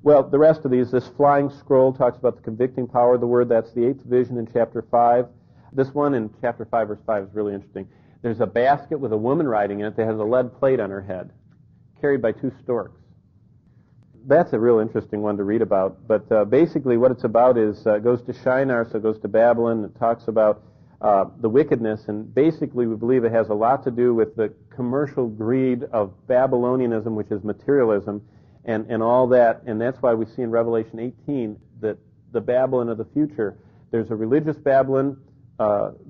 Well, the rest of these, this flying scroll talks about the convicting power of the Word. That's the 8th vision in chapter 5. This one in chapter 5, verse 5 is really interesting. There's a basket with a woman riding in it that has a lead plate on her head, carried by 2 storks. That's a real interesting one to read about. But basically what it's about is, it goes to Shinar, so it goes to Babylon. It talks about the wickedness, and basically we believe it has a lot to do with the commercial greed of Babylonianism, which is materialism, and all that. And that's why we see in Revelation 18 that the Babylon of the future, there's a religious Babylon,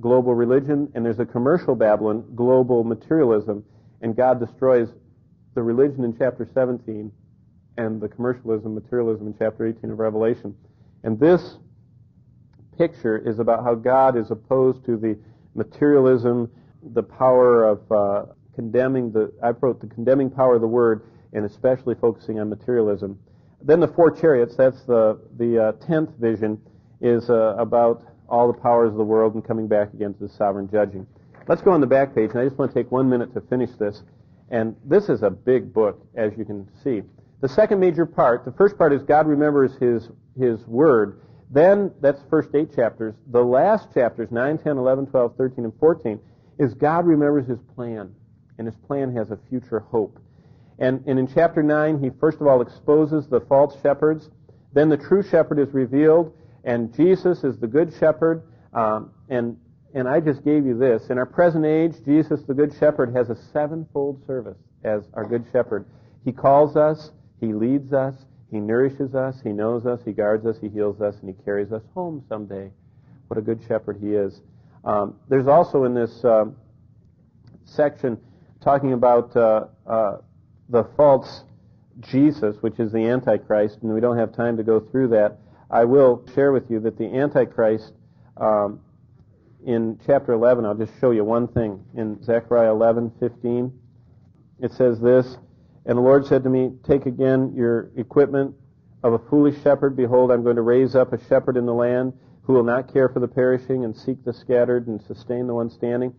global religion, and there's a commercial Babylon, global materialism, and God destroys the religion in chapter 17 and the commercialism, materialism in chapter 18 of Revelation. And this picture is about how God is opposed to the materialism, the power of condemning I wrote the condemning power of the Word, and especially focusing on materialism. Then the 4 chariots, that's the 10th vision, is about all the powers of the world and coming back again to the sovereign judging. Let's go on the back page, and I just want to take 1 minute to finish this. And this is a big book, as you can see. The second major part, the first part is God remembers His Word. Then, that's the first 8 chapters. The last chapters, 9, 10, 11, 12, 13, and 14, is God remembers His plan. And His plan has a future hope. And in chapter 9, He first of all exposes the false shepherds. Then the true shepherd is revealed, and Jesus is the good shepherd. And I just gave you this. In our present age, Jesus, the good shepherd, has a 7-fold service as our good shepherd. He calls us, He leads us, He nourishes us, He knows us, He guards us, He heals us, and He carries us home someday. What a good shepherd He is. There's also in this section talking about the false Jesus, which is the Antichrist, and we don't have time to go through that. I will share with you that the Antichrist, in chapter 11, I'll just show you one thing. In Zechariah 11:15, it says this, "And the Lord said to me, take again your equipment of a foolish shepherd. Behold, I'm going to raise up a shepherd in the land who will not care for the perishing and seek the scattered and sustain the one standing."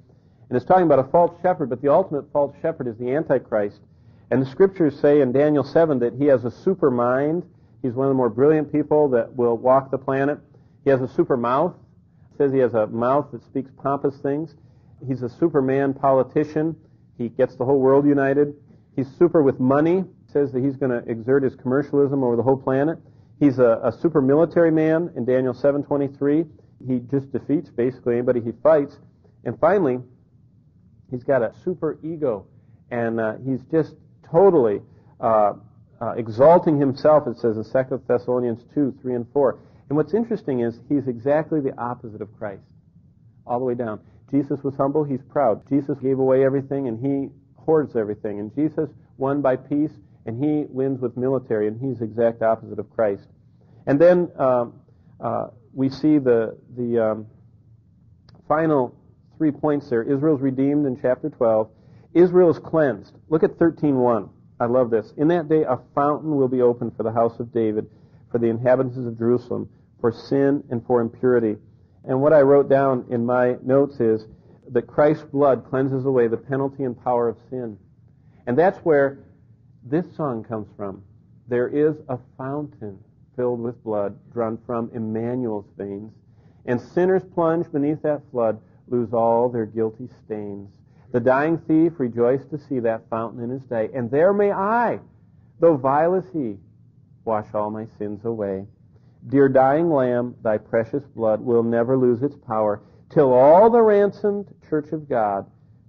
And it's talking about a false shepherd, but the ultimate false shepherd is the Antichrist. And the Scriptures say in Daniel 7 that he has a super mind. He's one of the more brilliant people that will walk the planet. He has a super mouth. It says he has a mouth that speaks pompous things. He's a superman politician. He gets the whole world united. He's super with money. It says that he's going to exert his commercialism over the whole planet. He's a super military man in Daniel 7:23. He just defeats basically anybody he fights. And finally, he's got a super ego. And he's just totally exalting himself, it says in 2 Thessalonians 2, 3, and 4. And what's interesting is he's exactly the opposite of Christ, all the way down. Jesus was humble, he's proud. Jesus gave away everything, and he hoards everything. And Jesus won by peace, and he wins with military, and he's the exact opposite of Christ. And then we see the final 3 points there. Israel's redeemed in chapter 12. Israel is cleansed. Look at 13:1. I love this. "In that day a fountain will be opened for the house of David, for the inhabitants of Jerusalem, for sin and for impurity." And what I wrote down in my notes is that Christ's blood cleanses away the penalty and power of sin. And that's where this song comes from. "There is a fountain filled with blood drawn from Emmanuel's veins, and sinners plunged beneath that flood lose all their guilty stains. The dying thief rejoiced to see that fountain in his day, and there may I, though vile as he, wash all my sins away. Dear dying Lamb, thy precious blood will never lose its power, till all the ransomed church of God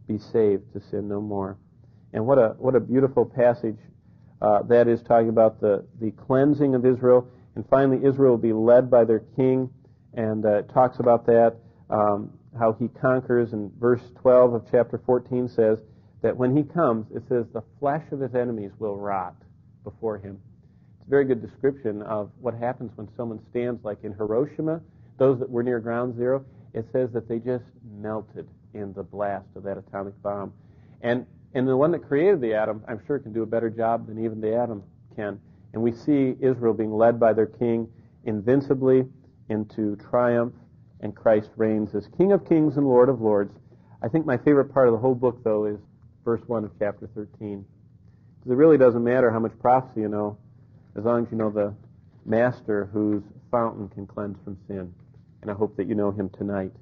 be saved to sin no more." And what a beautiful passage that is, talking about the cleansing of Israel. And finally, Israel will be led by their king, and it talks about that. How he conquers, and verse 12 of chapter 14 says that when he comes, it says the flesh of his enemies will rot before him. It's a very good description of what happens when someone stands, like in Hiroshima, those that were near ground zero. It says that they just melted in the blast of that atomic bomb. And the one that created the atom, I'm sure, can do a better job than even the atom can. And we see Israel being led by their king invincibly into triumph, and Christ reigns as King of Kings and Lord of Lords. I think my favorite part of the whole book, though, is verse 1 of chapter 13. Because it really doesn't matter how much prophecy you know, as long as you know the Master whose fountain can cleanse from sin. And I hope that you know him tonight.